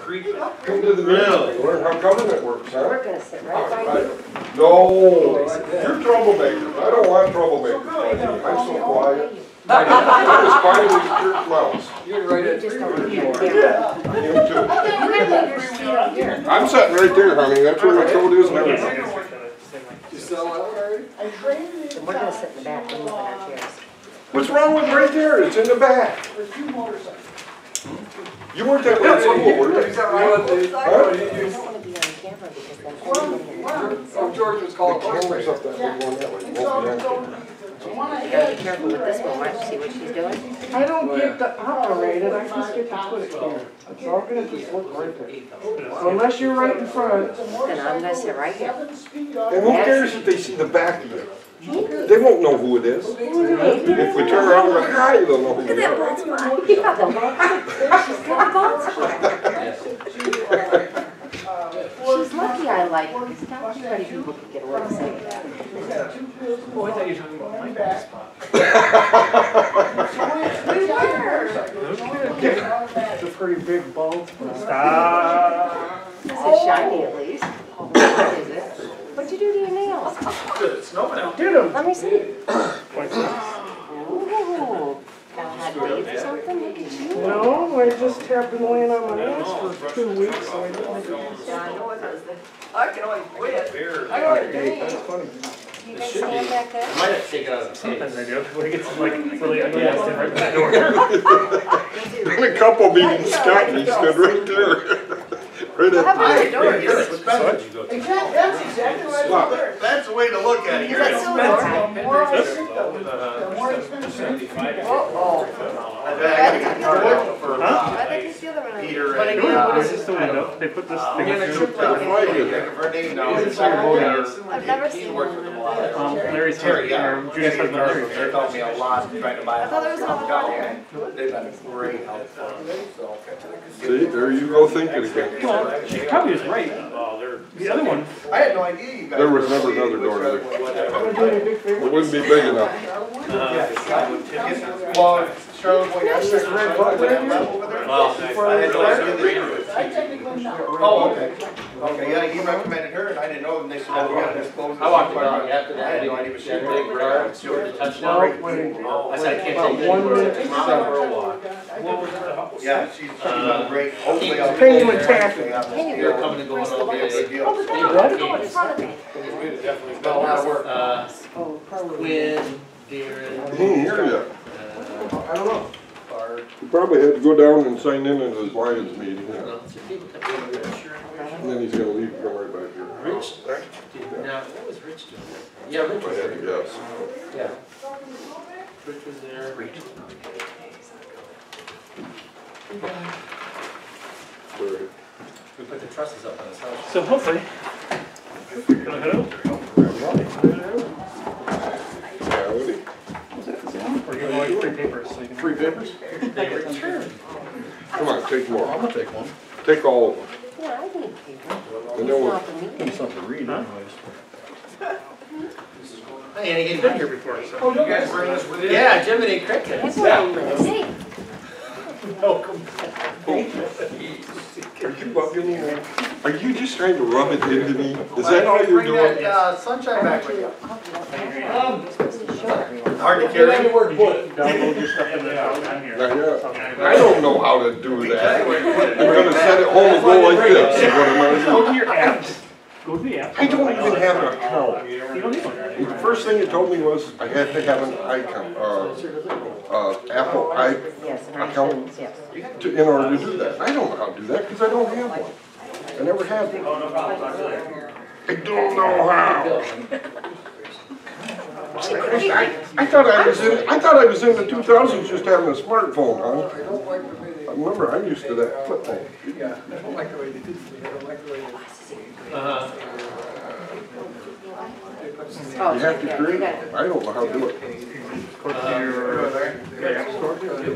Come to the meeting, learn how government works, huh? We're gonna sit right by you. No, you're troublemakers. I don't want troublemakers like you. I'm so quiet. I'm as quiet as your mouse. You're right at Just 3 over or here. 4. You too. You can leave your seat up here. I'm sitting right there, honey. That's where my coat is and everything. You sell out already? So we're gonna sit in the back and move in our chairs. What's wrong with right there? It's in the back. You weren't that way at school, were you? Is that right? I don't wanna be on camera because then everybody has Oh, George was called. The camera's up that way, going that way. It won't be on camera. You gotta be careful with this one, watch, see what she's doing? I don't get the operated, I just get to put it here. It's all gonna just look right there. So unless you're right in front. Then I'm gonna sit right here. And who cares if they see the back of it? They won't know who it is. If we turn around and hi, they'll know who it Look at that is. bald spot. You got the bald. She's got a bald spot. She's lucky I like her, because not too many people can get away with saying that. Oh, I thought you were talking about my bald spot. It's a pretty big bald spot. Stop. This is shiny at least. What is it? What'd you do to your nails? Good, it's snowing out. Did him. Let me see. Ooh. Got a hot date or something? Look at you. No, I just have been laying on my ass for 2 weeks, so I didn't like it. Yeah, I know it is. I can always quit. I know it Hey, is. that's funny. You guys stand back there? Might have to take it out of the Sometimes I do. When it gets like really ugly, I stand right by the door. In a couple meetings, Scott, and he stood right there. Right How at about your door? Exactly, that's exactly what I was. That's the way to look at it. Is that still door? The more I sit, the more expensive. I think it's the other one. Peter But and, again, This is the window. They put this thing Yeah, through. her name now. This is your voting is. I've never seen one. Larry's Terry, yeah. or Judy's husband, Larry. They helped me a lot trying to buy a I thought there was house. another one there. They've been a great help for me, so. See, there you go thinking again. Well, she probably was right. The other one. I had no idea you guys. There was never another door there. I'm gonna do you a big favor. It wouldn't be big enough. Well, Charlotte, when I was red button over there. I had no idea. I technically not. Oh, okay. Okay, yeah, he recommended her and I didn't know, and they said, oh, we gotta disclose. I walked by after that. I had no idea what she That was big doing. car, see where the No, touchdown. when, I said I can't about take it 1 anywhere. minute to Mom, 7. for a walk. Yeah, she's done great. Hopefully I'll. Penny and Taffy. They're coming and going all Big day. deal. Oh, the door in front of me. It's been a lot of work. Oh, probably. Quinn, Darren. He ain't here yet. I don't know. Bart. He probably had to go down and sign in at his Lions meeting. Yeah. Well, it's a big picture. And then he's gonna leave and come right back here. Rich, now, what was Rich doing? Yeah, Rich If I was had to there. guess. Yeah. Rich was there. Sorry. We put the trusses up on his house. So hopefully. Can I head out? Reality. Or you want free papers so you can. Free papers? They return. Come on, take more. I'm gonna take one. Take all of them. Yeah, I need paper. And then we'll, Not for me. Something to read anyways. Hey, and you've been here before, so. Oh, you guys bring us with you? Yeah, Jiminy Cricket. That's what I'm gonna say. Welcome. are you bugging me? Are you just trying to rub it into me? Is that all you're doing? Bring that, sunshine back with you. Short. Hard to carry. Download your stuff in the house. I'm here. Not yet. I don't know how to do that. I'm gonna set it home and go like this, is what I'm gonna Go do. to your apps. Go to the apps. I don't even have an account. You don't need one. The first thing you told me was I had to have an icon, Apple Yes, and account yes. in order to do that. I don't know how to do that because I don't have one. I never had one. Oh, no problem. Talk to you later. I don't know how. I thought I was in the 2000s just having a smartphone, huh? Remember, I'm used to that flip phone. Yeah, I don't like the way they did it. I don't like the way they. Oh, You have to yeah, create you got it. it. I don't know how to do it. Go to your app store. Go to the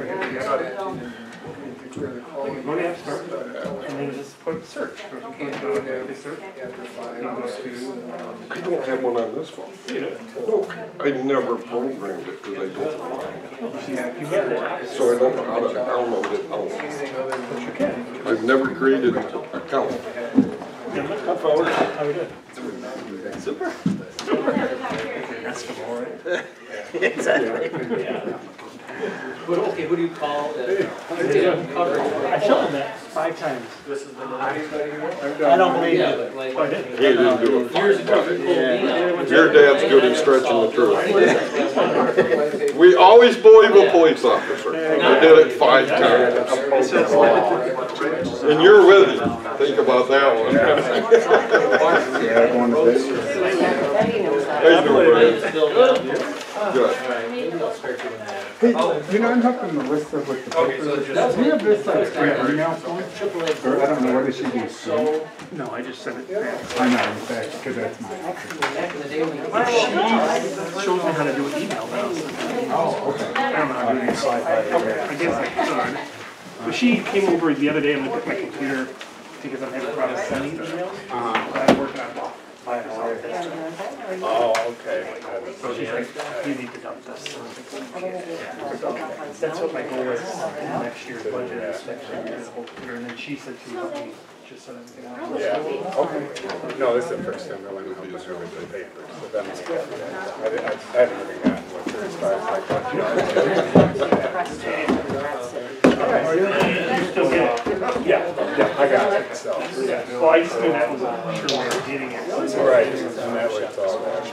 app store. And then just put search. Search. I don't have one on this phone. No, I never programmed it because I don't know how. You have it. So I don't know how to download it. But you can. I've never created an account. Come forward. How we doing? Super. That's the more, right? Exactly. But okay, who do you call? I showed him that 5 times. I don't believe you. Oh, I did? He didn't do it. Years ago, you pulled me out. Your dad's good at stretching the truth. We always believe a police officer. I did it 5 times. And you're with him. Think about that one. How you doing, Brad? Good. Hey, you know, I'm helping Melissa with the papers. Do you have this email form? Or I don't know, what does she do? No, I just sent it back. I know, in fact, because that's mine. She shows me how to do an email now. Oh, okay. I don't know how to do an email. I guess I could. But she came over the other day and looked at my computer because I'm having problems sending emails. I'm working on buying a lot of this stuff. Oh, okay. So she's like, you need to dump this. So that's what my goal is next year's budget is next year, the whole computer. And then she said she would help me just set everything out. Yeah, okay. No, this is the first time I went home with the papers, so then I hadn't really gotten what first You still get it? Yeah, I got it, so. Well, I just knew that was a sure way of getting it. Right, and that way it's all there.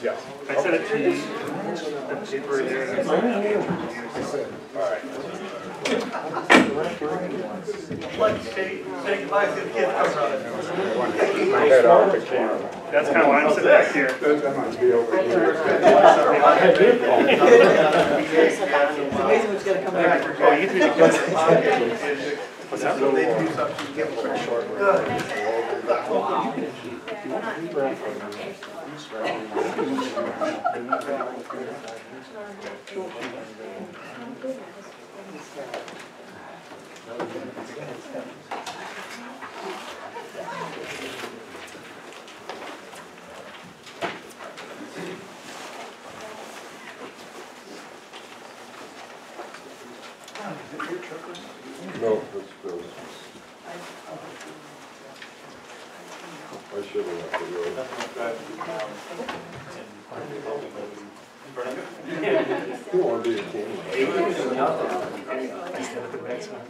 Yeah. I sent it to you, the paper there, and I said, All right. My head off the camera. that's kind of why I'm sitting back here. That must be over here. Amazing what's gonna come back. Oh, you three. What's that? No, that's Bill's. I should have left it really. You want to be a king? I stand at the back side.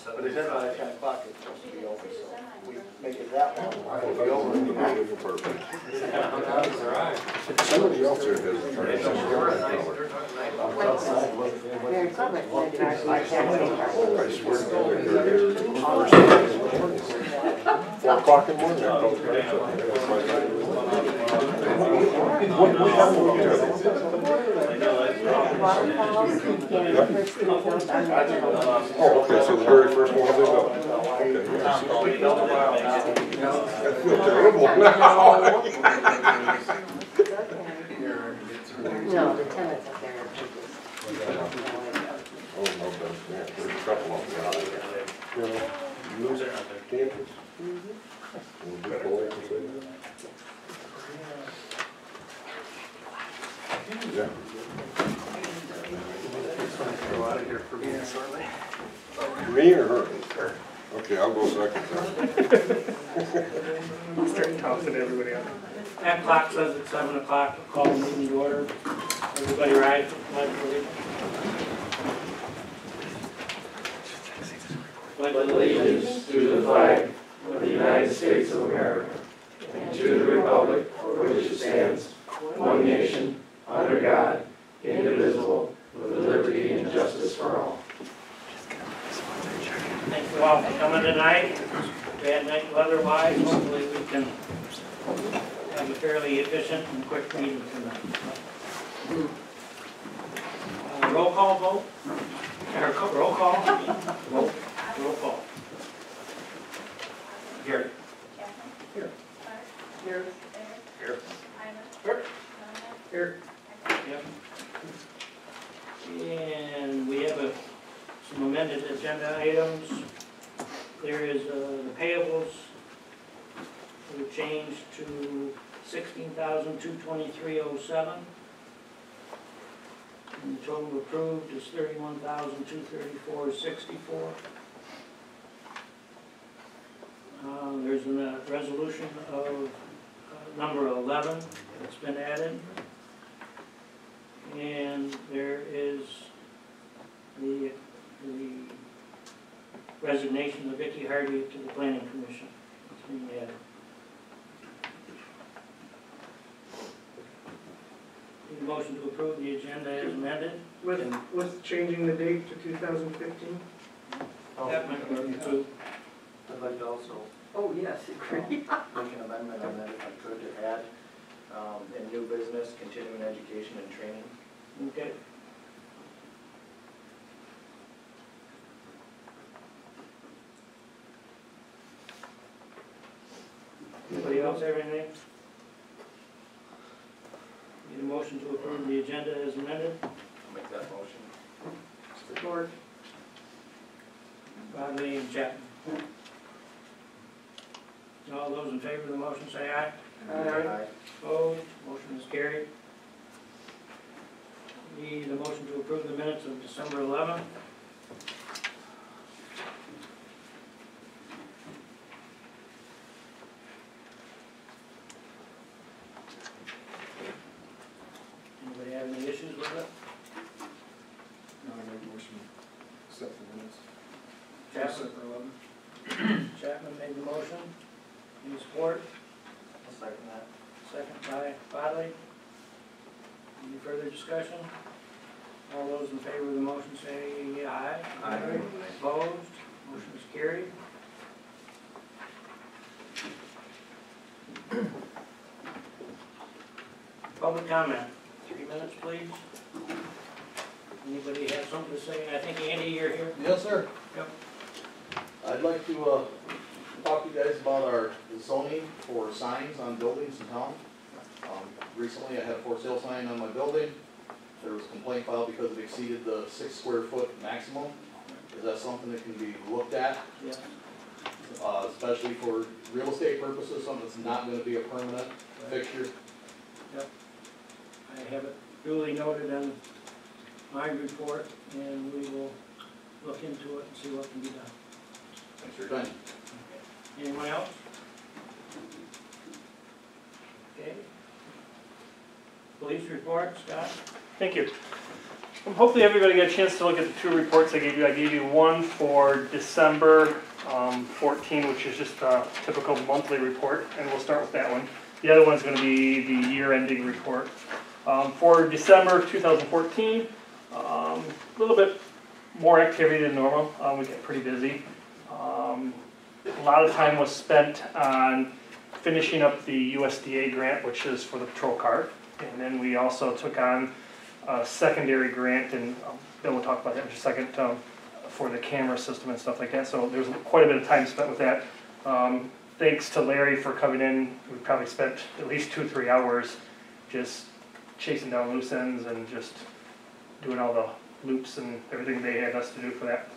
But it says by 10 o'clock it's supposed to be over, so we make it that long. It'll be over in the morning. Somebody else here has a Very good, but then our tax I swear to God, they're first thing in the morning. 4 o'clock in the morning. I go Oh, okay, so the very first one they built. I feel terrible now. No, the tenants up there. Oh, no, there's a couple of them. You know, lose campus. We'll be cool to say that. Yeah. Go out of here for me shortly. Me or her? Okay, I'll go second then. I'll start tossing everybody out. That clock says it's 7 o'clock, call the meeting to order. Everybody rise for the pledge of allegiance. Pledge allegiance to the flag of the United States of America and to the republic for which it stands, one nation, under God, indivisible, with liberty and justice for all. Thank you all for coming tonight. Bad night weather-wise, hopefully we can have a fairly efficient and quick meeting tonight. Roll call vote? Roll call? Roll call. Gary. Here. Here. Here. Here. Yep. And we have some amended agenda items. There is the payables. We changed to $16,223.07. And the total approved is $31,234.64. There's a resolution of number 11 that's been added. And there is the resignation of Vicki Hardy to the Planning Commission. It's being added. Need a motion to approve the agenda as amended. With changing the date to 2015? That might be approved. I'd like to also Oh, yes, agree. make an amendment on that if I could to add, in new business, continuing education and training. Okay. Anybody else have anything? Need a motion to approve the agenda as amended? I'll make that motion. Support. Bodley and Chapman. All those in favor of the motion say aye. Aye. Opposed, motion is carried. Need a motion to approve the minutes of December 11th. Anybody have any issues with it? No, I make a motion, accept the minutes. Chapman? Chapman made the motion. Any support? I'll second that. Second by Bodley. Any further discussion? All those in favor of the motion say aye. Aye. Opposed? Motion is carried. Public comment. 3 minutes, please. Anybody have something to say? I think Andy, you're here. Yes, sir. Yep. I'd like to talk to you guys about our zoning for signs on buildings in town. Recently, I had a for sale sign on my building. There was a complaint filed because it exceeded the 6 square foot maximum. Is that something that can be looked at? Yes. Especially for real estate purposes, something that's not going to be a permanent fixture? Yep. I have it duly noted in my report, and we will look into it and see what can be done. Thanks for your time. Anyone else? Okay. Police report, Scott? Thank you. Hopefully everybody got a chance to look at the 2 reports I gave you. I gave you one for December 14, which is just a typical monthly report, and we'll start with that one. The other one's going to be the year-ending report. For December 2014, a little bit more activity than normal. We get pretty busy. A lot of time was spent on finishing up the USDA grant, which is for the patrol car. And then we also took on a secondary grant, and Bill will talk about that in just a second, for the camera system and stuff like that. So there's quite a bit of time spent with that. Thanks to Larry for coming in. We probably spent at least 2-3 hours just chasing down loose ends and just doing all the loops and everything they had us to do for that.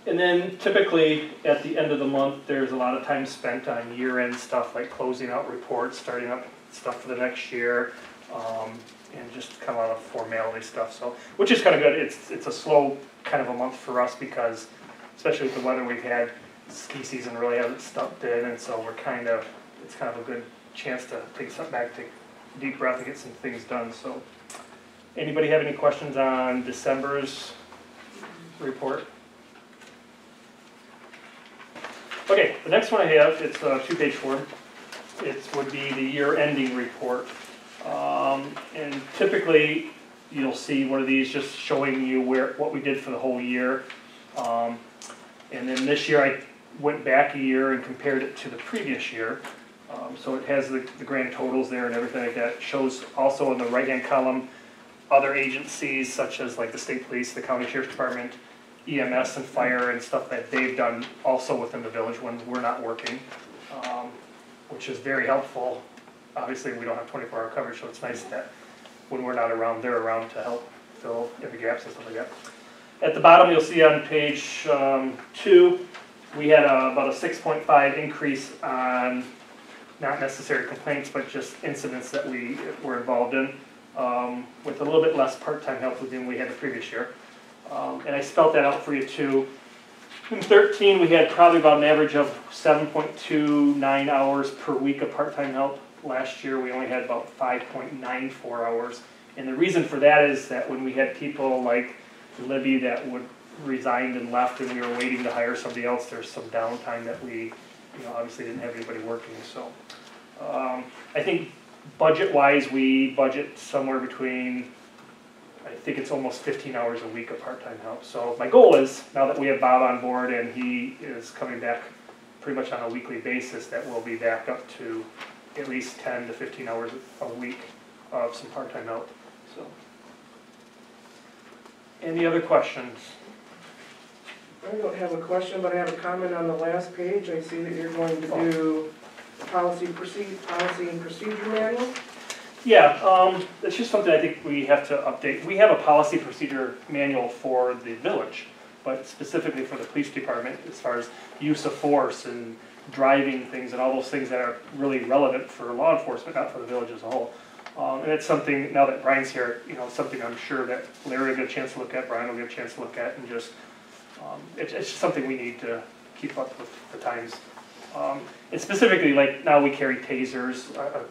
And then typically at the end of the month, there's a lot of time spent on year-end stuff like closing out reports, starting up stuff for the next year, and just kind of a lot of formality stuff. So, which is kind of good. It's a slow kind of a month for us because, especially with the weather we've had, ski season really hasn't stumped in, and so it's kind of a good chance to take something back, take a deep breath, and get some things done. So, anybody have any questions on December's report? Okay, the next one I have, it's a 2-page form. It would be the year-ending report. And typically, you'll see one of these just showing you what we did for the whole year. And then this year, I went back a year and compared it to the previous year. So it has the grand totals there and everything like that. It shows also in the right-hand column other agencies such as like the state police, the county sheriff's department, EMS and fire and stuff that they've done also within the village when we're not working, which is very helpful. Obviously, we don't have 24-hour coverage, so it's nice that when we're not around, they're around to help fill in the gaps and stuff like that. At the bottom, you'll see on page 2, we had about a 6.5 increase on not necessary complaints, but just incidents that we were involved in, with a little bit less part-time help than we had the previous year. And I spelled that out for you too. In 13, we had probably about an average of 7.29 hours per week of part-time help. Last year, we only had about 5.94 hours. And the reason for that is that when we had people like Libby that would resigned and left and we were waiting to hire somebody else, there's some downtime that we, obviously didn't have anybody working. So I think budget-wise, we budget somewhere between, I think it's almost 15 hours a week of part-time help. So my goal is, now that we have Bob on board and he is coming back pretty much on a weekly basis, that we'll be back up to at least 10 to 15 hours a week of some part-time help. So, any other questions? I don't have a question, but I have a comment on the last page. I see that you're going to do policy and procedure manual. Yeah, it's just something I think we have to update. We have a policy procedure manual for the village, but specifically for the police department as far as use of force and driving things and all those things that are really relevant for law enforcement, not for the village as a whole. And it's something, now that Brian's here, something I'm sure that Larry will get a chance to look at, Brian will get a chance to look at, and just, it's just something we need to keep up with the times. And specifically, like now we carry tasers. A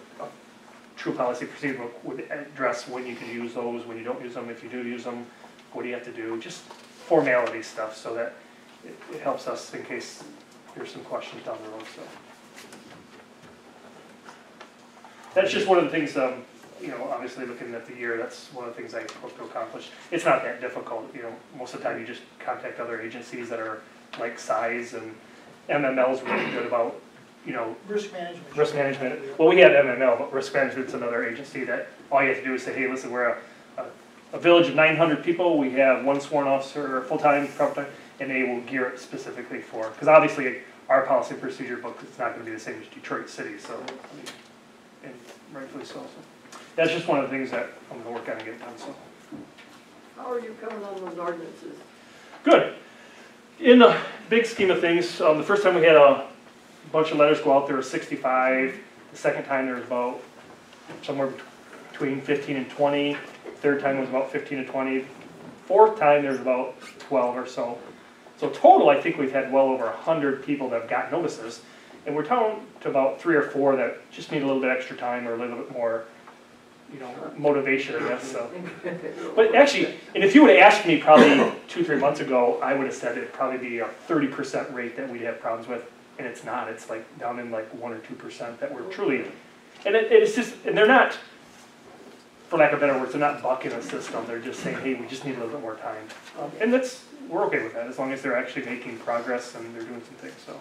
true policy procedure book would address when you can use those, when you don't use them, if you do use them, what do you have to do, just formality stuff so that it helps us in case there's some questions down the road. So that's just one of the things, obviously looking at the year, that's one of the things I hope to accomplish. It's not that difficult, most of the time you just contact other agencies that are like size, and MML's really good about, Risk management. Risk management. Well, we have MML, but risk management's another agency that all you have to do is say, hey, listen, we're a village of 900 people, we have one sworn officer, full-time, part-time, and they will gear it specifically for, because obviously our policy and procedure book is not going to be the same as Detroit City, so, and rightfully so. So that's just one of the things that I'm going to work on and get done. So. How are you coming on those ordinances? Good. In the big scheme of things, the first time we had a bunch of letters go out, there were 65. The second time there was about somewhere between 15 and 20. Third time was about 15 to 20. Fourth time there's about 12 or so. So total, I think we've had well over 100 people that have got notices, and we're down to about 3 or 4 that just need a little bit extra time or a little bit more, motivation, I guess. So. But actually, and if you would have asked me probably 2-3 months ago, I would have said it'd probably be a 30% rate that we'd have problems with, and it's not. It's like down in like 1 or 2% that we're truly, and it's just, and they're not, for lack of better words, they're not bucking the system. They're just saying, hey, we just need a little bit more time. And we're okay with that, as long as they're actually making progress and they're doing some things. So,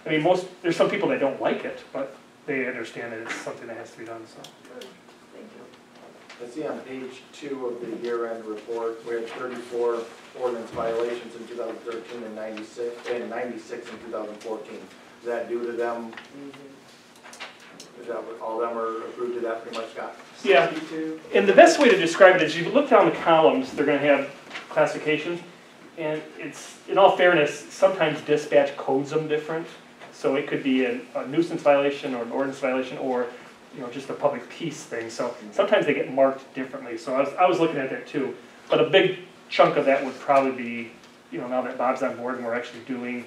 I mean, there's some people that don't like it, but they understand that it's something that has to be done. So. Thank you. I see on page 2 of the year-end report, we had 34 ordinance violations in 2013 and 96 in 2014. Is that due to them? Is that what all of them are approved to that pretty much, Scott? Yeah, and the best way to describe it is you look down the columns, they're going to have classifications, and it's, in all fairness, sometimes dispatch codes them different. So it could be a nuisance violation or an ordinance violation or just a public peace thing. So sometimes they get marked differently. So I was looking at that too. But a big chunk of that would probably be, now that Bob's on board and we're actually doing,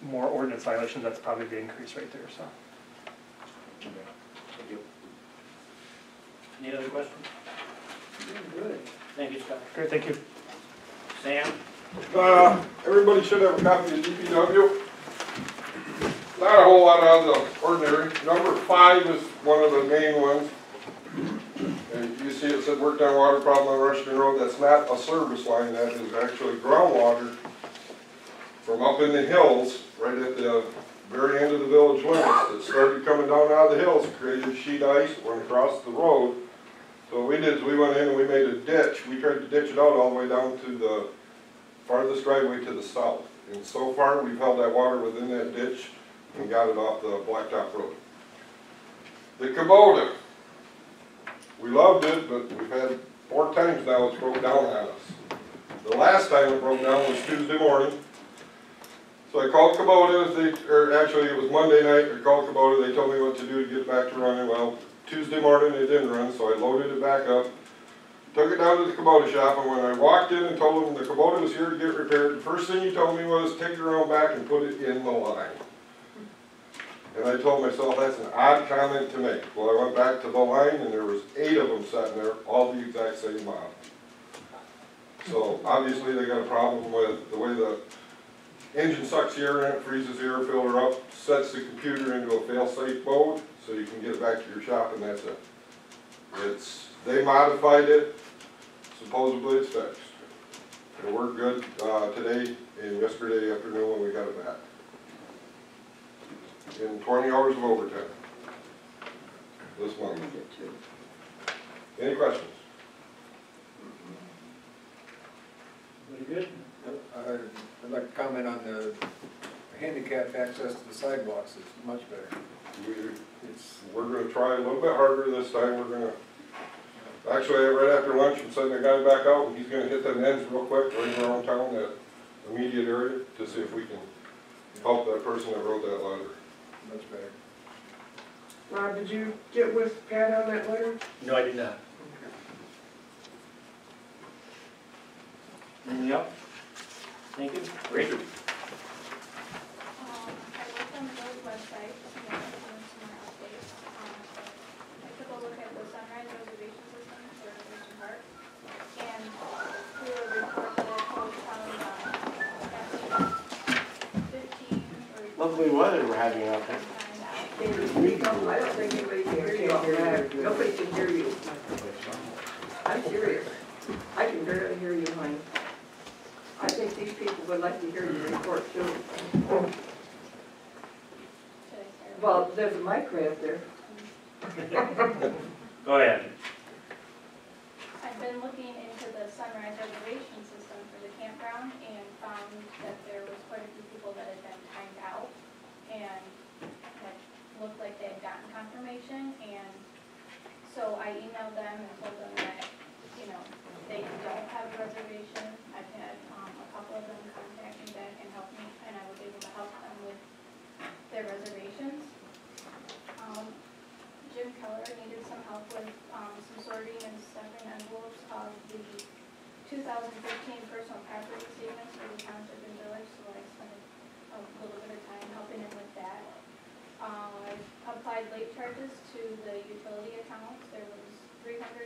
more ordinance violations, that's probably the increase right there. So. Thank you. Any other questions? Good. Thank you, Scott. Great, thank you. Sam? Everybody should have a copy of DPW. Not a whole lot out of the ordinary. Number 5 is one of the main ones. And you see it said work down water problem on Rushton Road. That's not a service line, that is actually groundwater from up in the hills, right at the very end of the village limits. It started coming down out of the hills, created sheet ice, went across the road. So what we did is we went in and we made a ditch. We tried to ditch it out all the way down to the farthest driveway to the south. And so far we've held that water within that ditch and got it off the Blacktop Road. The Kubota. We loved it, but we've had 4 times now it's broke down on us. The last time it broke down was Tuesday morning. So I called Kubota, or actually it was Monday night, I called Kubota, they told me what to do to get it back to running. Well, Tuesday morning it didn't run, so I loaded it back up, took it down to the Kubota shop, and when I walked in and told them the Kubota was here to get repaired, the first thing he told me was, take it around back and put it in the line. And I told myself, that's an odd comment to make. Well, I went back to the line and there was 8 of them sitting there, all the exact same model. So obviously they got a problem with the way the engine sucks the air in, it freezes the air filter up, sets the computer into a fail-safe mode, so you can get it back to your shop and that's it. They modified it, supposedly it's fixed. It worked good today and yesterday afternoon when we got it back. In 20 hours of overtime this month. Any questions? Very good. I'd like to comment on the handicap access to the sidewalks is much better. We're going to try a little bit harder this time. We're going to, actually right after lunch I'm sending a guy back out and he's going to hit them ends real quick right around town, that immediate area, to see if we can help that person that wrote that letter. Much better. Rob, did you get with Pat on that letter? No, I did not. Anything else? Thank you. Rachel? I looked on the village website, and I'm doing some more updates. I took a look at the Sunrise Reservation System for Mission Park, and through a report that I found 15 or... Lovely weather we're having out there. I don't think anybody can hear you out there. Nobody can hear you. I'm serious. I can barely hear you, honey. I think these people would like to hear your report too. Well, there's a mic right up there. Go ahead. I've been looking into the Sunrise Reservation System for the campground and found that there was quite a few people that had been timed out and that looked like they had gotten confirmation, and so I emailed them and told them that, you know, they don't have a reservation. I've had a couple of them contact me back and help me, and I was able to help them with their reservations. Jim Keller needed some help with some sorting and stuffing envelopes of the 2015 personal property statements for the township and village, so I spent a little bit of time helping him with that. I applied late charges to the utility accounts. There was $333.01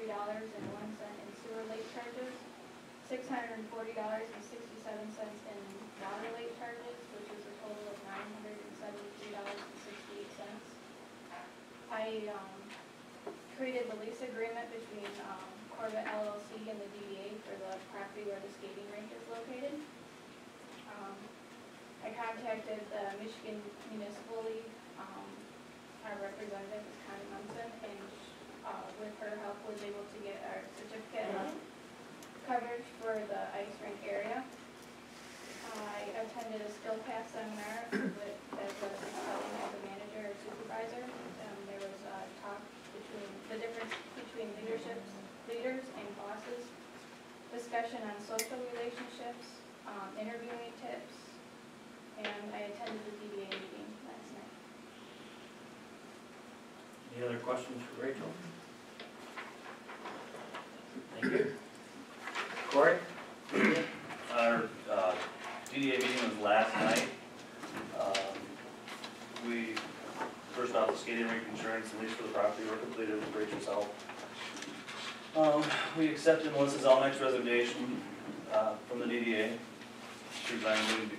in sewer late charges, $640.67 in water late charges, which is a total of $973.68. I created the lease agreement between Corbett LLC and the DDA for the property where the skating rink is located. I contacted the Michigan Municipal League. Our representative is Connie Munson, and with her help was able to get our certificate of coverage for the ice rink area. I attended a skill pass seminar with, as a manager or supervisor. There was a talk between the difference between leaders and bosses, discussion on social relationships, interviewing tips, and I attended the DBA meeting last night. Any other questions for Rachel? Thank you. Corey? Our DDA meeting was last night. First off, the skating rink insurance and lease for the property were completed with Rachel's help. We accepted Melissa Zelnick's resignation from the DDA. She resigned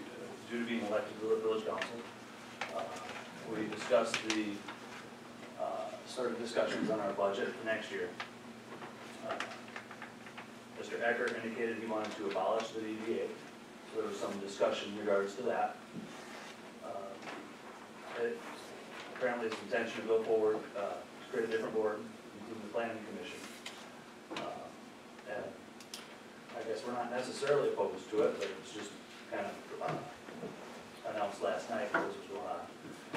due to being elected to the village council. We discussed started discussions on our budget for next year. Mr. Eckert indicated he wanted to abolish the DDA, so there was some discussion in regards to that. Apparently it's intention to go forward, to create a different board, including the planning commission. And I guess we're not necessarily opposed to it, but it's just kind of announced last night what was going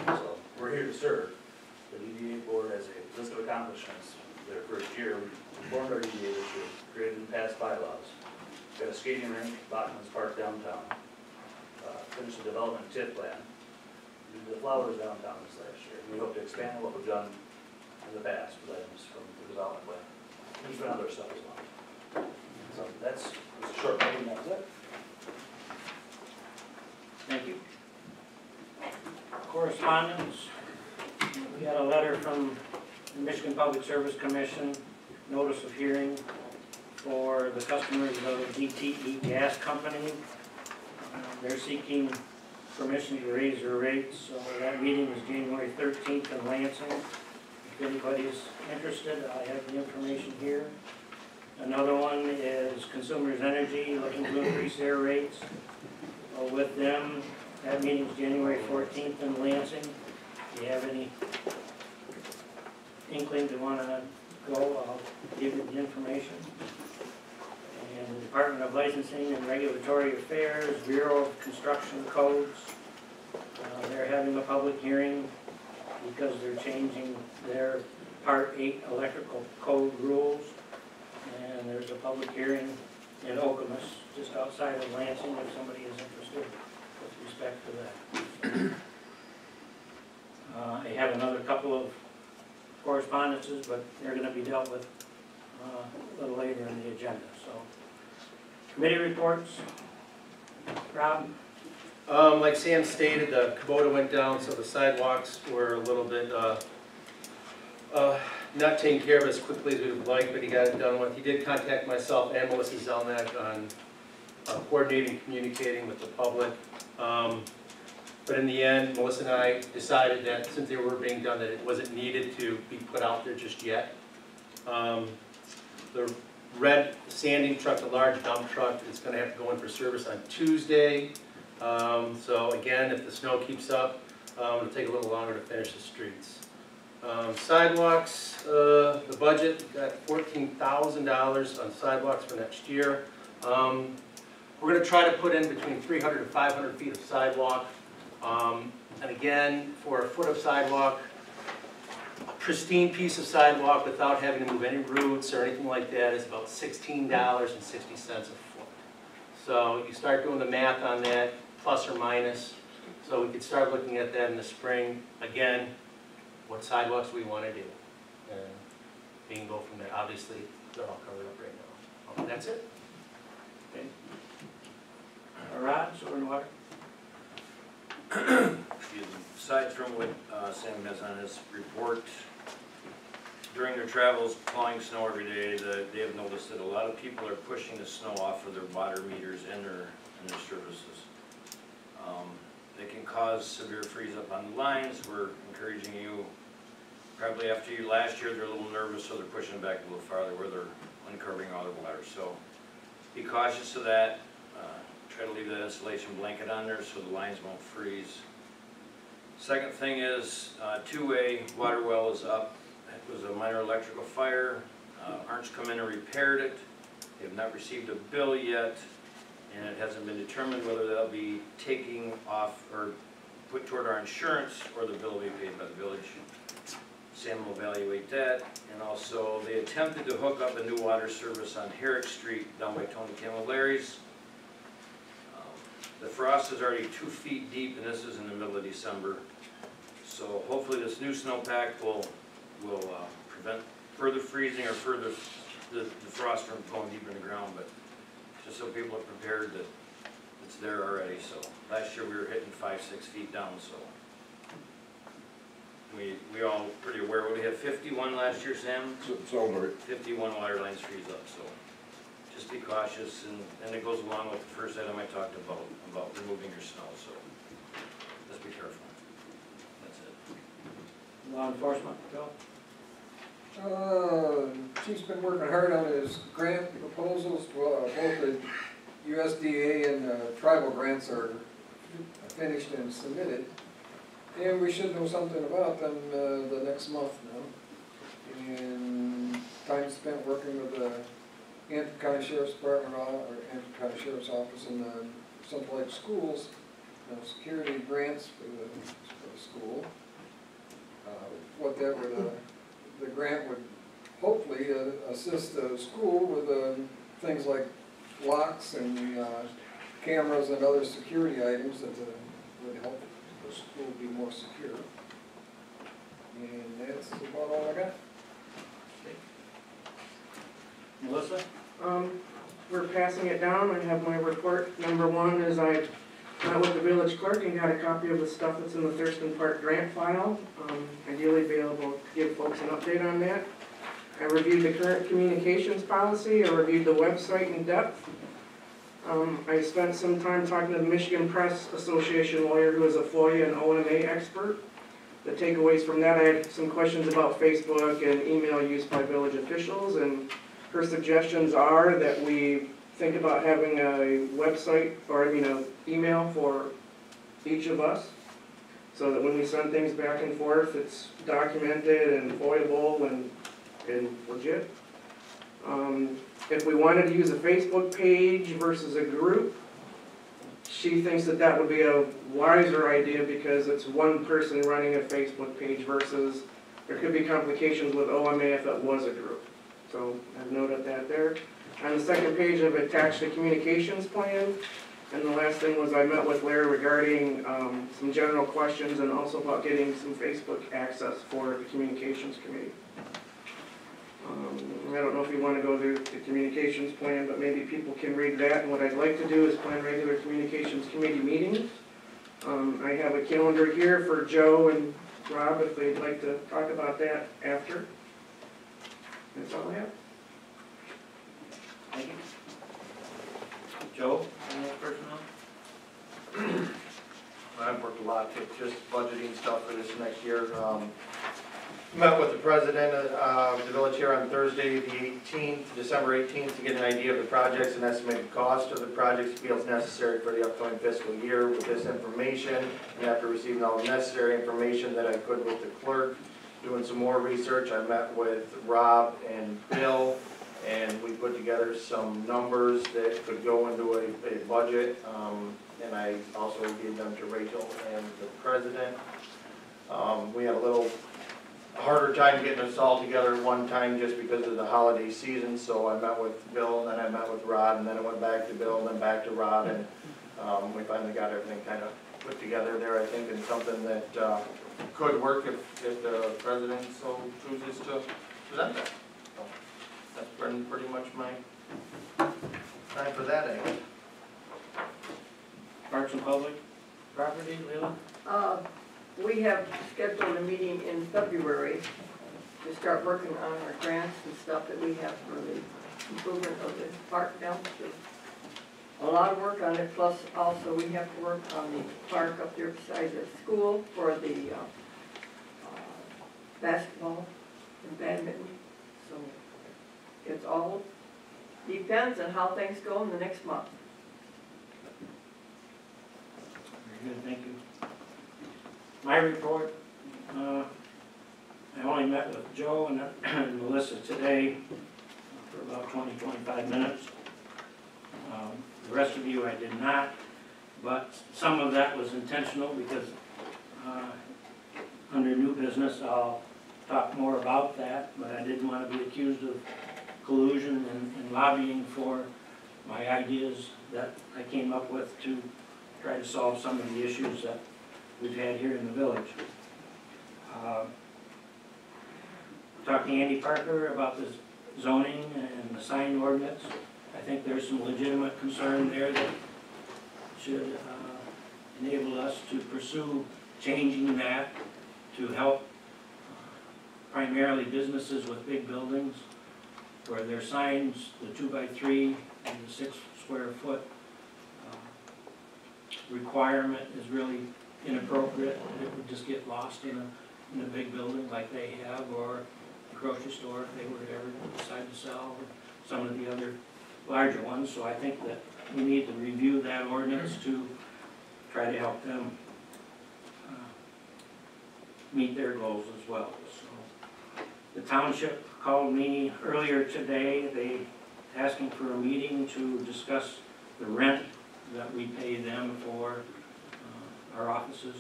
on. So we're here to serve. The DDA board has a list of accomplishments. Their first year, we formed our DDA this year, created and passed bylaws. Got a skating rink, Bachman's Park downtown. finish the development TIF plan. We did the flowers downtown this last year. We hope to expand what we've done in the past with items from the development plan. There's been other stuff as well. So that's a short meeting, that's it. Thank you. Correspondence. We got a letter from the Michigan Public Service Commission, notice of hearing for the customers of DTE Gas Company. They're seeking permission to raise their rates, so that meeting is January 13th in Lansing. If anybody's interested, I have the information here. Another one is Consumers Energy, looking to increase their rates. With them, that meeting is January 14th in Lansing. If you have any inkling to want to go, I'll give you the information. And the Department of Licensing and Regulatory Affairs, Bureau of Construction Codes, they're having a public hearing because they're changing their Part 8 electrical code rules. And there's a public hearing in Okemos, just outside of Lansing, if somebody is interested with respect to that. I have another couple of correspondences, but they're going to be dealt with a little later in the agenda. So, committee reports. Rob? Like Sam stated, the Kubota went down, so the sidewalks were a little bit not taken care of as quickly as we would like, but he got it done with. He did contact myself and Melissa Zelnak on coordinating, communicating with the public. But in the end, Melissa and I decided that since they were being done, that it wasn't needed to be put out there just yet. The red sanding truck, the large dump truck, is going to have to go in for service on Tuesday. So again, if the snow keeps up, it'll take a little longer to finish the streets. Sidewalks, the budget, got $14,000 on sidewalks for next year. We're going to try to put in between 300 and 500 feet of sidewalk. And again, for a foot of sidewalk, a pristine piece of sidewalk without having to move any roots or anything like that is about $16.60 a foot. So you start doing the math on that, plus or minus. So we could start looking at that in the spring. Again, what sidewalks we want to do. And bingo from there. Obviously, they're all covered up right now. That's it. Okay. Rod, sewer and water? Excuse me. Aside from what Sam has on his report, during their travels plowing snow every day, they have noticed that a lot of people are pushing the snow off of their water meters and their services. They can cause severe freeze up on the lines. We're encouraging you, probably after last year, they're a little nervous, so they're pushing it back a little farther where they're uncovering all their water. So be cautious of that. Try to leave that insulation blanket on there so the lines won't freeze. Second thing is, two-way water well is up. It was a minor electrical fire. Arnt's come in and repaired it. They have not received a bill yet, and it hasn't been determined whether they'll be taking off or put toward our insurance or the bill will be paid by the village. Sam will evaluate that. And also, they attempted to hook up a new water service on Herrick Street down by Tony Camilleri's. The frost is already 2 feet deep, and this is in the middle of December. So hopefully this new snowpack will prevent further freezing or further the frost from going deeper in the ground, but just so people are prepared that it's there already. So last year we were hitting 5-6 feet down, so we all pretty aware. We had 51 last year, Sam? So right. 51 water lines freeze up, so just be cautious, and it goes along with the first item I talked about removing your snow, so just be careful. That's it. Law enforcement, Bill? Chief's been working hard on his grant proposals. Both the USDA and tribal grants are finished and submitted. And we should know something about them the next month now. And time spent working with the Antrim County Sheriff's Department or Antrim County Sheriff's Office and the Central Lake Schools, security grants for the school. What that would, the grant would hopefully assist the school with things like locks and cameras and other security items that would help the school be more secure. And that's about all I got. Melissa? We're passing it down. I have my report. Number one is I met with the village clerk and got a copy of the stuff that's in the Thurston Park grant file. Ideally be able to give folks an update on that. I reviewed the current communications policy. I reviewed the website in depth. I spent some time talking to the Michigan Press Association lawyer who is a FOIA and OMA expert. The takeaways from that, I had some questions about Facebook and email use by village officials, and her suggestions are that we think about having a website, or an email for each of us, so that when we send things back and forth, it's documented and FOIAble and legit. If we wanted to use a Facebook page versus a group, she thinks that that would be a wiser idea because it's one person running a Facebook page versus there could be complications with OMA if it was a group. So I've noted that there. On the second page, I've attached a communications plan. And the last thing was I met with Larry regarding some general questions and also about getting some Facebook access for the communications committee. I don't know if you want to go through the communications plan, but maybe people can read that. And what I'd like to do is plan regular communications committee meetings. I have a calendar here for Joe and Rob if they'd like to talk about that after. That's all I have. Thank you. Joe, any personnel? I've worked a lot with just budgeting stuff for this next year. Met with the president of the village here on Thursday, the 18th, December 18th, to get an idea of the projects and estimated cost of the projects he feels necessary for the upcoming fiscal year. With this information, and after receiving all the necessary information that I could with the clerk, doing some more research, I met with Rob and Bill, and we put together some numbers that could go into a budget, and I also gave them to Rachel and the president. We had a little harder time getting us all together at one time just because of the holiday season, so I met with Bill, and then I met with Rod, and then I went back to Bill, and then back to Rod, and we finally got everything kind of put together there, I think, and something that could work if the president so chooses to present that. So that's pretty much my time for that, I guess. Parks and Public Property, Leila? We have scheduled a meeting in February to start working on our grants and stuff that we have for the improvement of the park down. A lot of work on it, plus also we have to work on the park up there beside the school for the basketball and badminton. So it's all depends on how things go in the next month. Very good, thank you. My report, I only met with Joe and Melissa today for about 20-25 minutes. The rest of you I did not, but some of that was intentional because under new business I'll talk more about that, but I didn't want to be accused of collusion and lobbying for my ideas that I came up with to try to solve some of the issues that we've had here in the village. Talked to Andy Parker about the zoning and the sign ordinance. I think there's some legitimate concern there that should enable us to pursue changing that to help primarily businesses with big buildings where their signs, the 2x3 and the 6 square foot requirement is really inappropriate. It would just get lost in a big building like they have, or a grocery store if they were to ever decide to sell, or some of the other larger ones. So I think that we need to review that ordinance to try to help them meet their goals as well. So the township called me earlier today. They asking for a meeting to discuss the rent that we pay them for our offices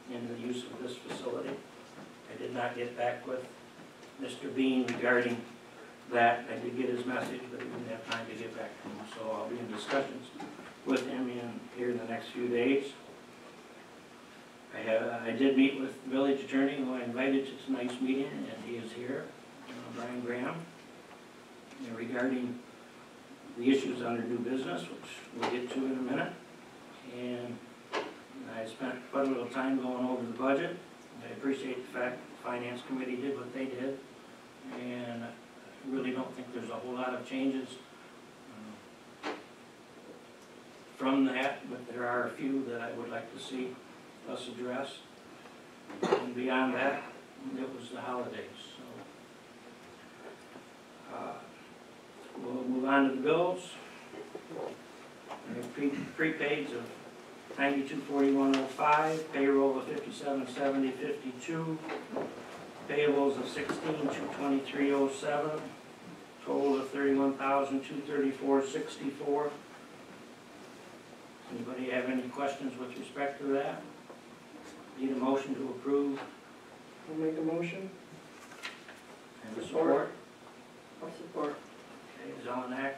in the use of this facility. I did not get back with Mr. Bean regarding that. I did get his message, but he didn't have time to get back to him, so I'll be in discussions with him here in the next few days. I did meet with the village attorney, who I invited to tonight's meeting, and he is here, Brian Graham, regarding the issues under new business, which we'll get to in a minute. And I spent quite a little time going over the budget. I appreciate the fact the Finance Committee did what they did, and I really don't think there's a whole lot of changes from that, but there are a few that I would like to see us address. And beyond that, it was the holidays. So we'll move on to the bills. Prepaids of $92.4105, payroll of $57.70.52, payables of $16.223.07, total of $31,234.64. Anybody have any questions with respect to that? Need a motion to approve? I'll make a motion. And a support? I'll support. Okay, Zelenak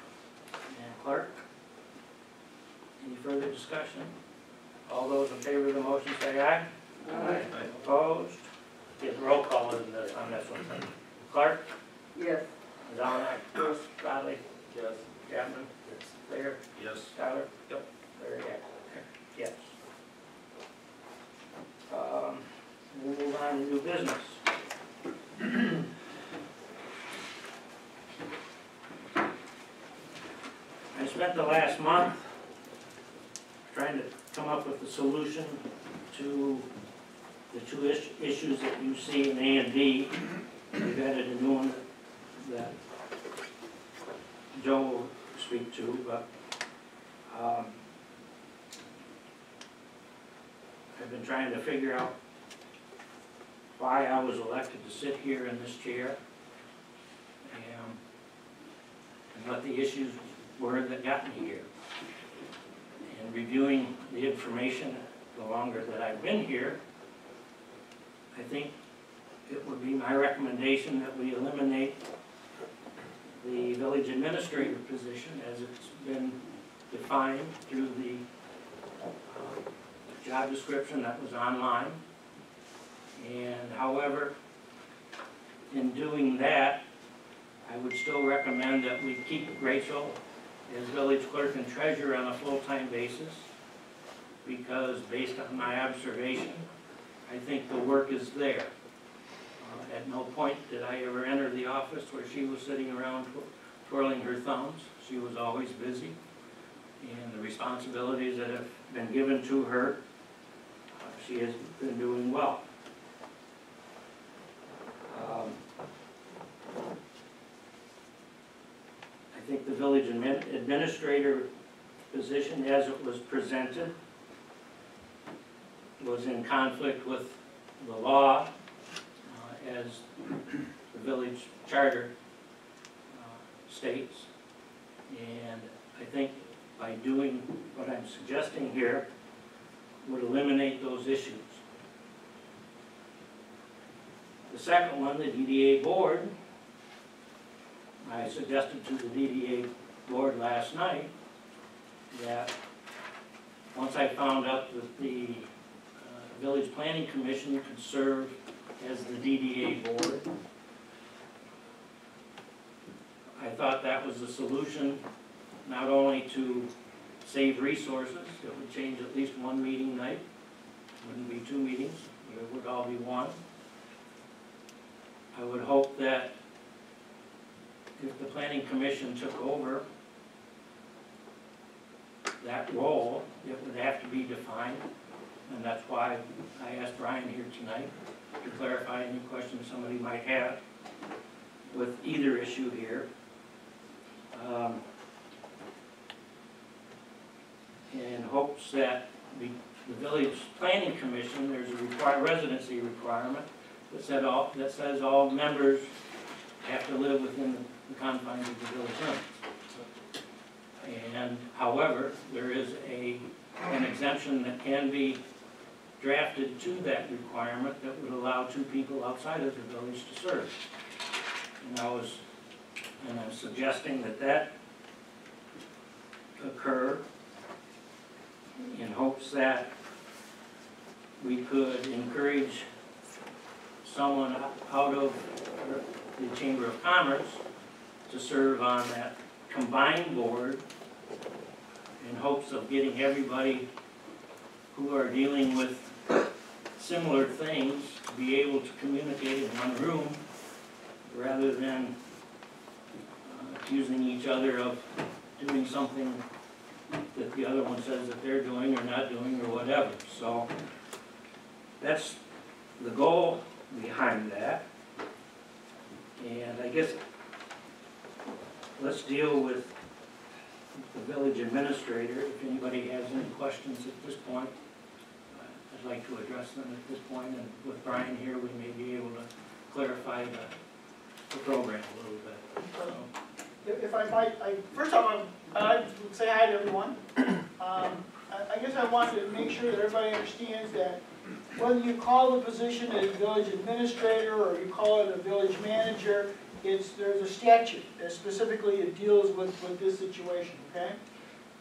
and Clark. Any further discussion? All those in favor of the motion say aye. Aye. Opposed? Get the roll call on this one. Clark? Yes. Zelenak? Yes. Bradley? Yes. Chapman? Yes. Thayer? Yes. Tyler? Yep. Larry? Yes. We'll move on to new business. I spent the last month trying to come up with a solution to the two issues that you see in A and D. We've added a new one that Joe will speak to, but I've been trying to figure out why I was elected to sit here in this chair and what the issues were that got me here. And reviewing the information the longer that I've been here, I think it would be my recommendation that we eliminate the village administrator position as it's been defined through the job description that was online. And however, in doing that, I would still recommend that we keep Rachel as village clerk and treasurer on a full-time basis, because based on my observation, I think the work is there. At no point did I ever enter the office where she was sitting around twirling her thumbs. She was always busy, and the responsibilities that have been given to her, she has been doing well. I think the village administrator position as it was presented was in conflict with the law as the village charter states. And I think by doing what I'm suggesting here would eliminate those issues. The second one, the DDA board, I suggested to the DDA board last night that once I found out that the Village Planning Commission could serve as the DDA board, I thought that was the solution, not only to save resources, it would change at least one meeting night, it wouldn't be two meetings, it would all be one. I would hope that if the Planning Commission took over that role, it would have to be defined, and that's why I asked Brian here tonight to clarify any questions somebody might have with either issue here. In hopes that the Village Planning Commission, there's a residency requirement that says all members have to live within the confines of the village limits. And however, there is an exemption that can be drafted to that requirement that would allow two people outside of the village to serve. And I was And I'm suggesting that that occur in hopes that we could encourage someone out of the Chamber of Commerce to serve on that combined board in hopes of getting everybody who are dealing with similar things to be able to communicate in one room rather than accusing each other of doing something that the other one says that they're doing or not doing or whatever. So that's the goal behind that. And I guess let's deal with the village administrator. If anybody has any questions at this point, I'd like to address them at this point. And with Brian here, we may be able to clarify the program a little bit. So. If I might, first off, I would say hi to everyone. I guess I wanted to make sure that everybody understands that whether you call the position a village administrator or you call it a village manager, there's a statute that specifically deals with this situation, okay?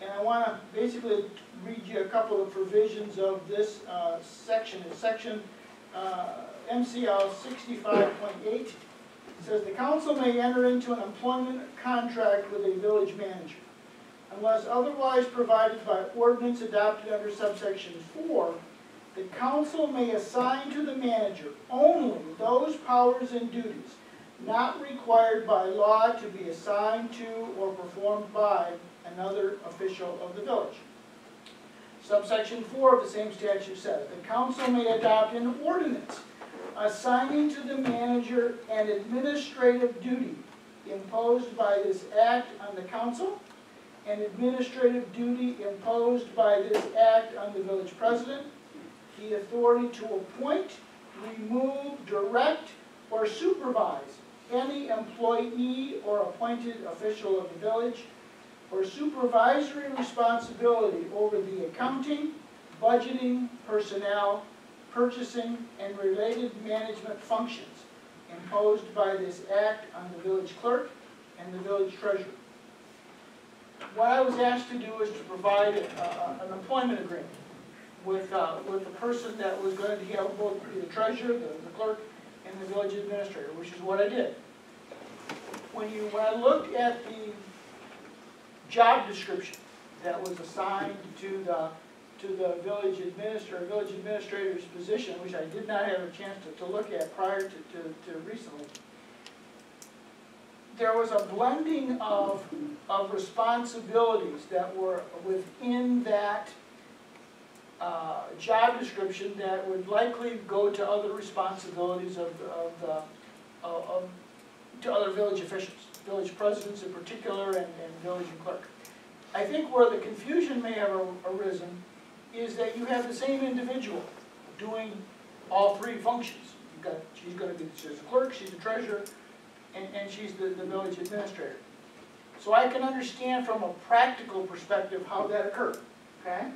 And I want to basically read you a couple of provisions of this section. It's section MCL 65.8. It says the council may enter into an employment contract with a village manager unless otherwise provided by ordinance adopted under subsection 4. The council may assign to the manager only those powers and duties not required by law to be assigned to or performed by another official of the village. Subsection 4 of the same statute says the council may adopt an ordinance assigning to the manager an administrative duty imposed by this act on the council, an administrative duty imposed by this act on the village president, the authority to appoint, remove, direct, or supervise any employee or appointed official of the village, or supervisory responsibility over the accounting, budgeting, personnel, purchasing, and related management functions imposed by this act on the village clerk and the village treasurer. What I was asked to do is to provide an employment agreement with the person that was going to have both the treasurer, the clerk, and the village administrator, which is what I did. When I looked at the job description that was assigned to the village administrator's position, which I did not have a chance to look at prior to recently, there was a blending of responsibilities that were within that job description that would likely go to other responsibilities to other village officials, village presidents in particular, and village and clerk. I think where the confusion may have arisen is that you have the same individual doing all three functions. She's going to be the clerk, she's the treasurer, and she's the village administrator. So I can understand from a practical perspective how that occurred, okay?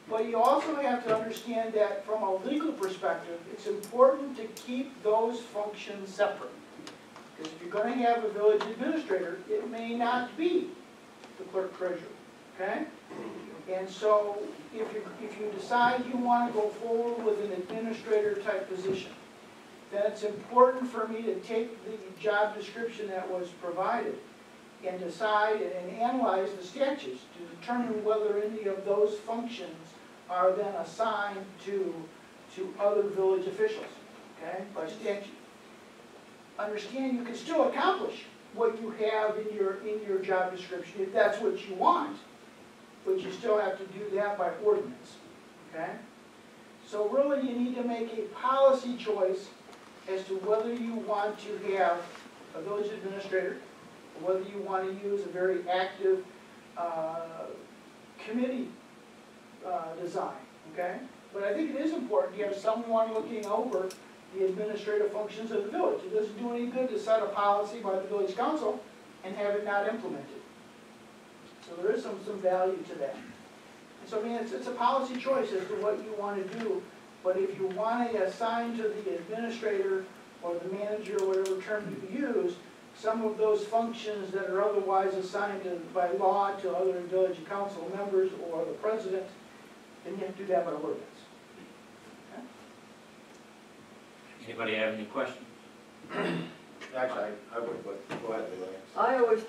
But you also have to understand that from a legal perspective, it's important to keep those functions separate. Because if you're going to have a village administrator, it may not be the clerk treasurer, okay? And so if you decide you want to go forward with an administrator type position, then it's important for me to take the job description that was provided and decide and analyze the statutes to determine whether any of those functions are then assigned to other village officials, okay, by statute. Understand you can still accomplish what you have in your job description if that's what you want, but you still have to do that by ordinance, okay? So really you need to make a policy choice as to whether you want to have a village administrator, or whether you want to use a very active committee design, okay? But I think it is important to have someone looking over the administrative functions of the village. It doesn't do any good to set a policy by the village council and have it not implemented. So there is some value to that. And so I mean, it's a policy choice as to what you want to do. But if you want to assign to the administrator or the manager, or whatever term you use, some of those functions that are otherwise assigned by law to other village council members or the president, then you have to do that by ordinance. Anybody have any questions? Actually, I would, but go ahead, Leland.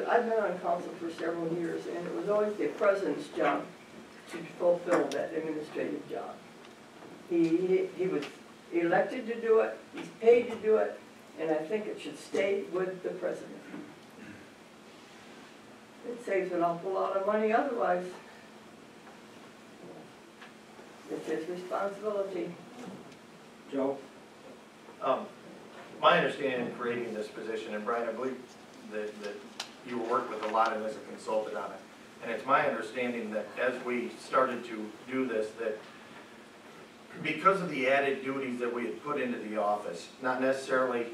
I've been on council for several years, and it was always the president's job to fulfill that administrative job. He was elected to do it, he's paid to do it, and I think it should stay with the president. It saves an awful lot of money otherwise. It's his responsibility. Joe? My understanding in creating this position, and Brian, I believe that you worked with a lot of as a consultant on it. And it's my understanding that as we started to do this, that because of the added duties that we had put into the office, not necessarily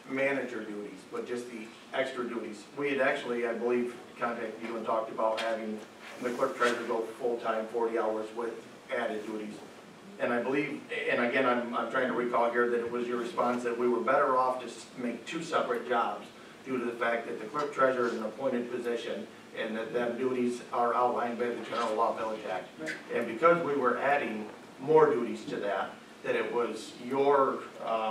manager duties, but just the extra duties, we had actually, I believe, contacted you and talked about having the clerk treasurer go full-time 40 hours with added duties. And I believe, and again, I'm trying to recall here that it was your response that we were better off to make two separate jobs due to the fact that the clerk treasurer is an appointed position and that them duties are outlined by the General Law Village Act. And because we were adding more duties to that, that it was your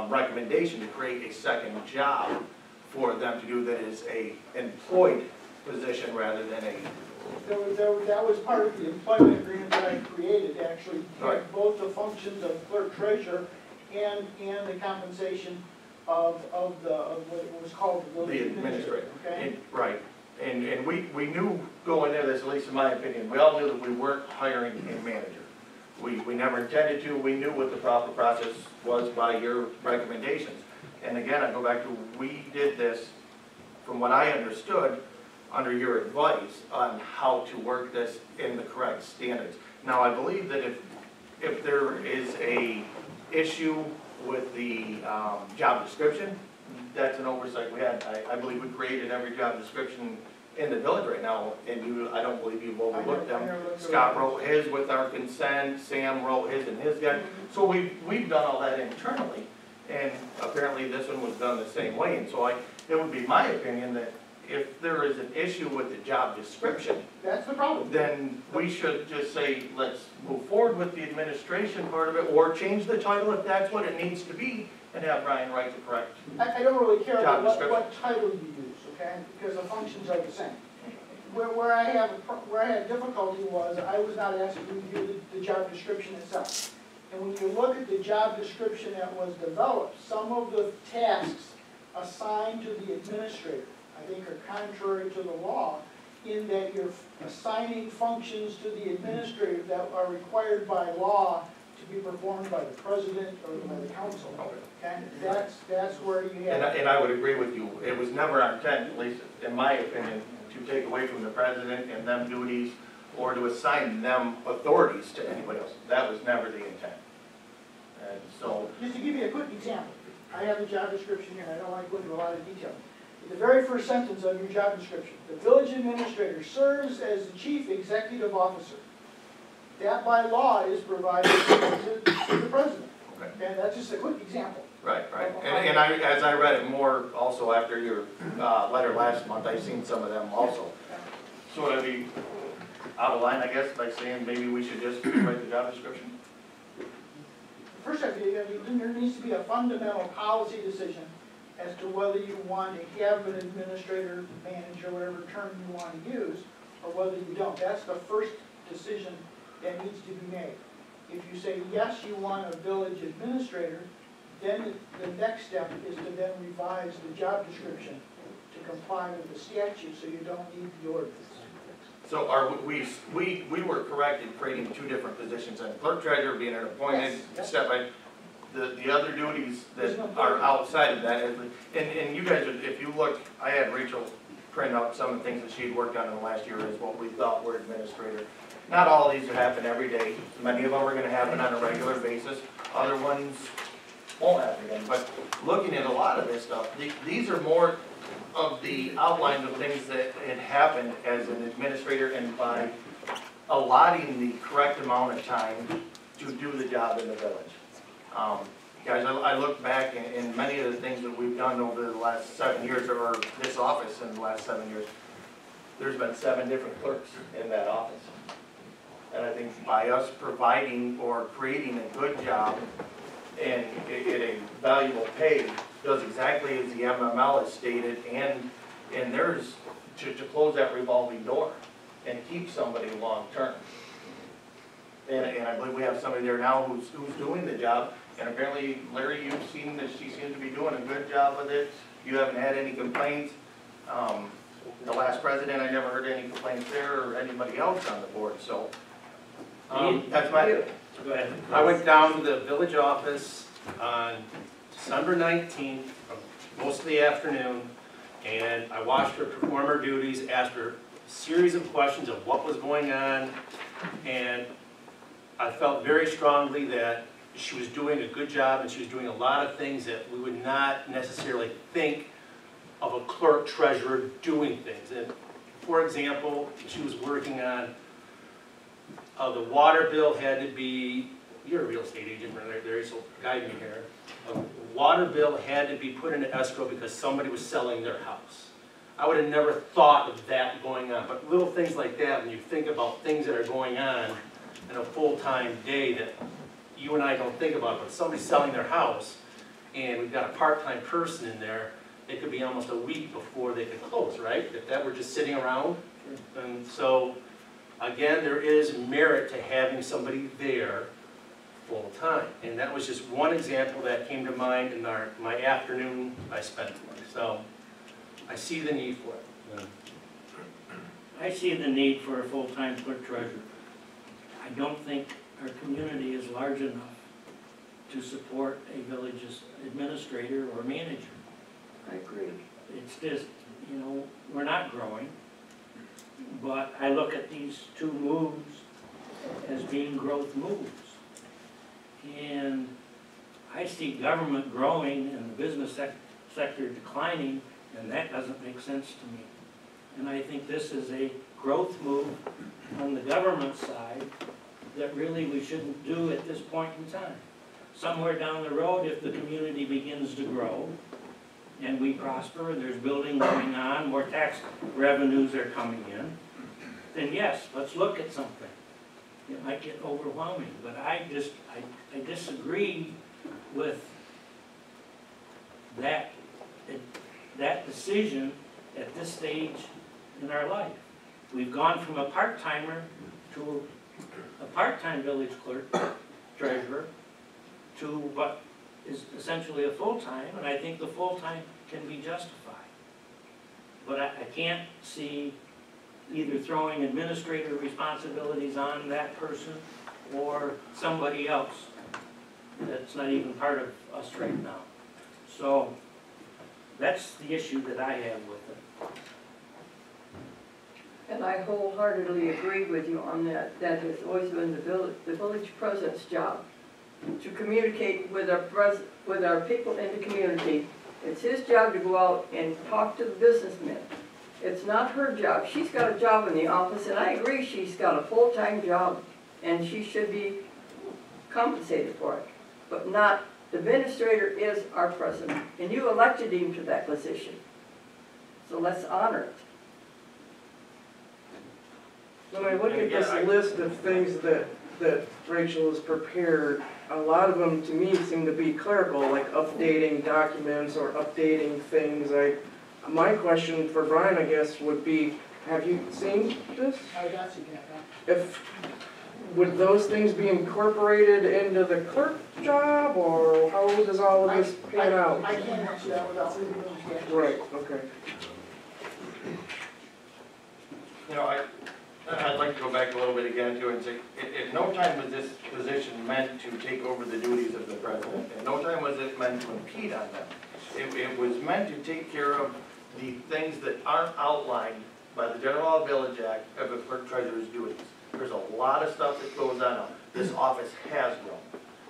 recommendation to create a second job for them to do that is a employed position rather than a... That was part of the employment agreement that I created, actually, Right. both the functions of clerk treasurer and the compensation of what was called the village administrator. Okay? Right. And we knew going there, this at least in my opinion, we all knew that we weren't hiring a manager. We never intended to. We knew what the proper process was by your recommendations. And again, I go back to, we did this, from what I understood, under your advice on how to work this in the correct standards. Now, I believe that if there is a issue with the job description, that's an oversight we had. I believe we created every job description in the village right now, and I don't believe you've overlooked them. Scott wrote his with our consent, Sam wrote his and his guy. So we've done all that internally, and apparently this one was done the same way. And so it would be my opinion that if there is an issue with the job description, that's the problem. Then we should just say, let's move forward with the administration part of it, or change the title if that's what it needs to be, and have Brian write the correct I don't really care job about what title you use, okay? Because the functions are the same. Where I had difficulty was I was not asked to review the job description itself. And when you look at the job description that was developed, some of the tasks assigned to the administrator, I think, are contrary to the law, in that you're assigning functions to the administrator that are required by law to be performed by the president or by the council. Okay? That's where you have... And I would agree with you. It was never our intent, at least in my opinion, to take away from the president and them duties or to assign them authorities to anybody else. That was never the intent. And so... Just to give you a quick example, I have the job description here, I don't want to go into a lot of detail. The very first sentence of your job description, the village administrator serves as the chief executive officer. That by law is provided to the president. Okay. And that's just a quick example. Right. And as I read it more also after your letter last month, I've seen some of them also. So would I be out of line, I guess, by saying maybe we should just write the job description? First, there needs to be a fundamental policy decision as to whether you want to have an administrator, manager, whatever term you want to use, or whether you don't. That's the first decision that needs to be made. If you say, yes, you want a village administrator, then the next step is to then revise the job description to comply with the statute so you don't need the ordinance. So we were correct in creating two different positions, and clerk treasurer being an appointed step by the other duties that are outside of that. And you guys, if you look, I had Rachel print out some of the things that she'd worked on in the last year as what we thought were administrator. Not all of these happen every day. Many of them are going to happen on a regular basis. Other ones won't happen again. But looking at a lot of this stuff, these are more of the outlines of things that had happened as an administrator, and by allotting the correct amount of time to do the job in the village. guys, I look back in many of the things that we've done over the last 7 years, or this office in the last 7 years, there's been 7 different clerks in that office. And I think by us providing or creating a good job and at a valuable pay, does exactly as the MML has stated, and theirs to close that revolving door and keep somebody long-term. And I believe we have somebody there now who's doing the job, and apparently, Larry, you've seen that she seems to be doing a good job with it. You haven't had any complaints. The last president, I never heard any complaints there or anybody else on the board, so. That's my, Go ahead. I went down to the village office on December 19th, most of the afternoon, and I watched her perform her duties, asked her a series of questions of what was going on, and I felt very strongly that she was doing a good job and she was doing a lot of things that we would not necessarily think of a clerk treasurer doing things. And for example, she was working on the water bill had to be, you're a real estate agent, Larry, so guide me here. A water bill had to be put into escrow because somebody was selling their house. I would have never thought of that going on, but little things like that, when you think about things that are going on in a full-time day that you and I don't think about, but somebody's selling their house and we've got a part-time person in there, it could be almost a week before they could close, right? If that were just sitting around. And so, again, there is merit to having somebody there full-time. And that was just one example that came to mind in my afternoon I spent with. So, I see the need for it. I see the need for a full-time clerk treasurer. I don't think our community is large enough to support a village's administrator or manager. I agree. It's just, you know, we're not growing, but I look at these 2 moves as being growth moves. And I see government growing and the business sector declining, and that doesn't make sense to me. And I think this is a growth move on the government side that really we shouldn't do at this point in time. Somewhere down the road, if the community begins to grow and we prosper, there's building going on, more tax revenues are coming in, then yes, let's look at something. It might get overwhelming, but I disagree with that decision at this stage in our life. We've gone from a part-timer to a part-time village clerk, treasurer, to what is essentially a full-time, and I think the full-time can be justified. But I can't see either throwing administrative responsibilities on that person or somebody else that's not even part of us right now. So that's the issue that I have with it. And I wholeheartedly agree with you on that. That has always been the village president's job, to communicate with our people in the community. It's his job to go out and talk to the businessmen. It's not her job. She's got a job in the office, and I agree she's got a full-time job, and she should be compensated for it. But not, the administrator is our president, and you elected him to that position. So let's honor it. When I look at this list of things that Rachel has prepared, a lot of them to me seem to be clerical, like updating documents or updating things. My question for Brian, I guess, would be, have you seen this? I got you, yeah. Would those things be incorporated into the clerk job, or how does all of this pan out? I can't answer that without reading those. Right, okay. You know, I'd like to go back a little bit again to it and say, at no time was this position meant to take over the duties of the president. At no time was it meant to impede on them. It was meant to take care of the things that aren't outlined by the General Law Village Act of the clerk treasurer's duties. There's a lot of stuff that goes on. This office has grown.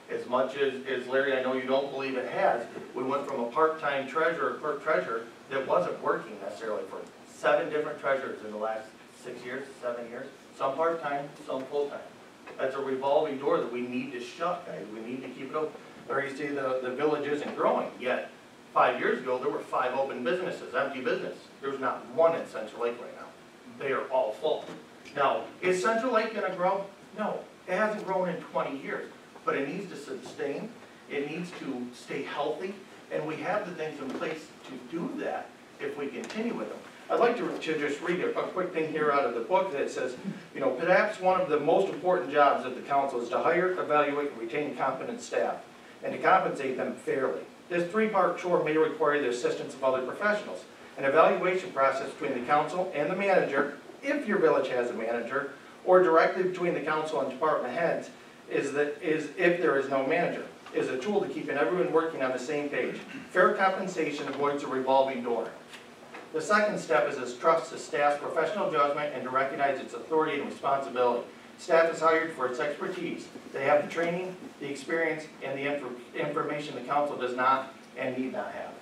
As much as Larry, I know you don't believe it has, we went from a part-time treasurer, clerk treasurer, that wasn't working necessarily for 7 different treasurers in the last 6 years, 7 years. Some part-time, some full-time. That's a revolving door that we need to shut, guys. We need to keep it open. Or you see the village isn't growing, yet 5 years ago, there were 5 open businesses, empty business. There's not one in Central Lake right now. They are all full. Now, is Central Lake gonna grow? No, it hasn't grown in 20 years, but it needs to sustain, it needs to stay healthy, and we have the things in place to do that if we continue with them. I'd like to just read a quick thing here out of the book that says, you know, perhaps one of the most important jobs of the council is to hire, evaluate, and retain competent staff, and to compensate them fairly. This 3-part chore may require the assistance of other professionals. An evaluation process between the council and the manager, if your village has a manager, or directly between the council and department heads, is if there is no manager, is a tool to keeping everyone working on the same page. Fair compensation avoids a revolving door. The second step is to trust the staff's professional judgment and to recognize its authority and responsibility. Staff is hired for its expertise. They have the training, the experience, and the information the council does not and need not have.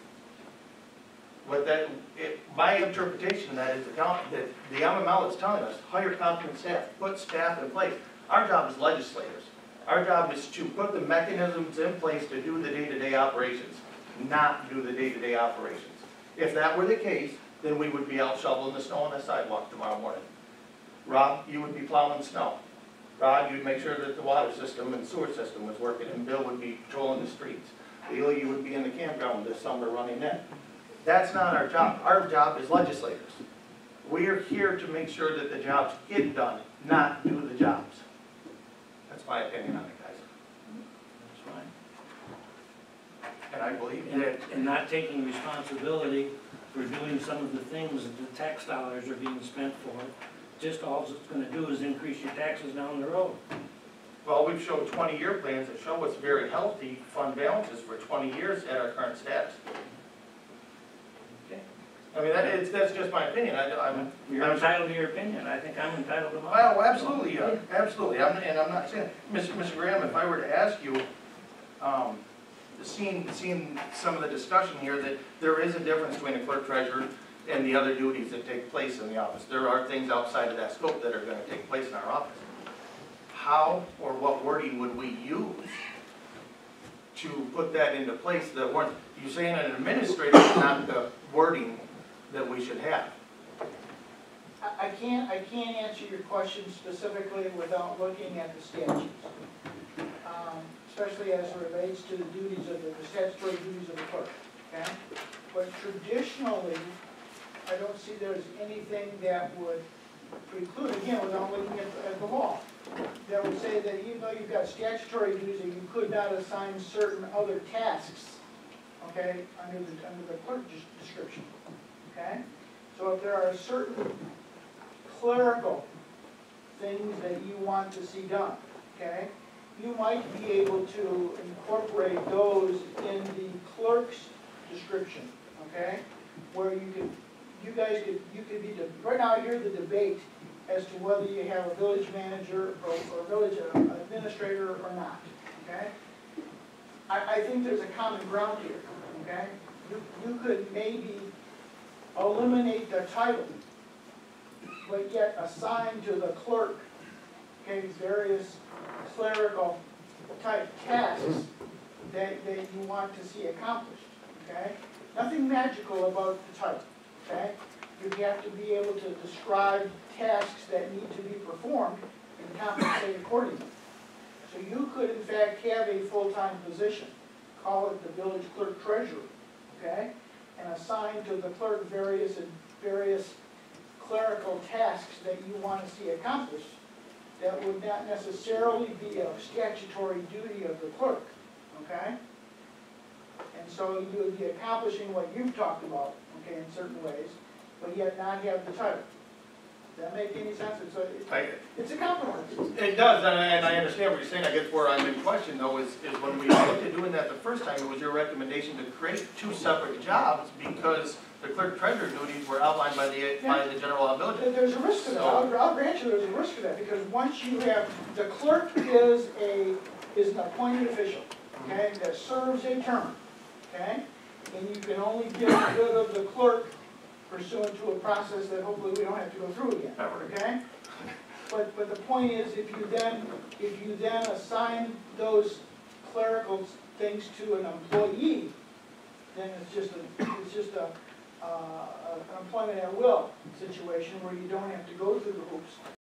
My interpretation of that is that the MML is telling us, hire competent staff, put staff in place. Our job as legislators, our job is to put the mechanisms in place to do the day-to-day operations, not do the day-to-day operations. If that were the case, then we would be out shoveling the snow on the sidewalk tomorrow morning. Rob, you would be plowing snow. Rod, you'd make sure that the water system and sewer system was working, and Bill would be patrolling the streets. Leo, you would be in the campground this summer running that. That's not our job. Our job is legislators. We are here to make sure that the jobs get done, not do the jobs. That's my opinion on it, guys. That's fine. And I believe And, that. and not taking responsibility for doing some of the things that the tax dollars are being spent for, just all it's gonna do is increase your taxes down the road. Well, we've showed 20-year plans that show us very healthy fund balances for 20 years at our current status. Okay. I mean, that's just my opinion. You're entitled to your opinion. I think I'm entitled to mine. Well, absolutely, absolutely. And I'm not saying, Mr. Graham, if I were to ask you, seeing some of the discussion here, that there is a difference between a clerk treasurer and the other duties that take place in the office. There are things outside of that scope that are going to take place in our office. How or what wording would we use to put that into place? That weren't, you're saying an administrator is not the wording that we should have. I can't answer your question specifically without looking at the statutes. Especially as it relates to the duties of the statutory duties of the clerk, okay? But traditionally, I don't see there's anything that would preclude, again, without looking at the law, that would say that even though you've got statutory duties, that you could not assign certain other tasks, okay, under the clerk description, okay? So if there are certain clerical things that you want to see done, okay, you might be able to incorporate those in the clerk's description, okay? Where you could be, right now here's the debate as to whether you have a village manager or village administrator or not, okay? I think there's a common ground here, okay? You could maybe eliminate the title, but yet assign to the clerk, okay, various clerical type tasks that you want to see accomplished, okay? Nothing magical about the title, okay? You have to be able to describe tasks that need to be performed and compensate accordingly. So you could in fact have a full-time position, call it the village clerk treasurer, okay? And assign to the clerk various clerical tasks that you want to see accomplished that would not necessarily be a statutory duty of the clerk, okay? And so you would be accomplishing what you've talked about, okay, in certain ways, but yet not have the title. Does that make any sense? It's a compromise. It does, and I understand what you're saying. I guess where I'm in question, though, is when we looked at doing that the first time, it was your recommendation to create 2 separate jobs because the clerk treasurer duties were outlined by the general law village. There's a risk to that. I'll grant you there's a risk to that because once you have, the clerk is an appointed official, okay, that serves a term, okay, and you can only get rid of the clerk pursuant to a process that hopefully we don't have to go through again, okay? But the point is, if you then assign those clerical things to an employee, then it's just an employment at will situation where you don't have to go through the hoops.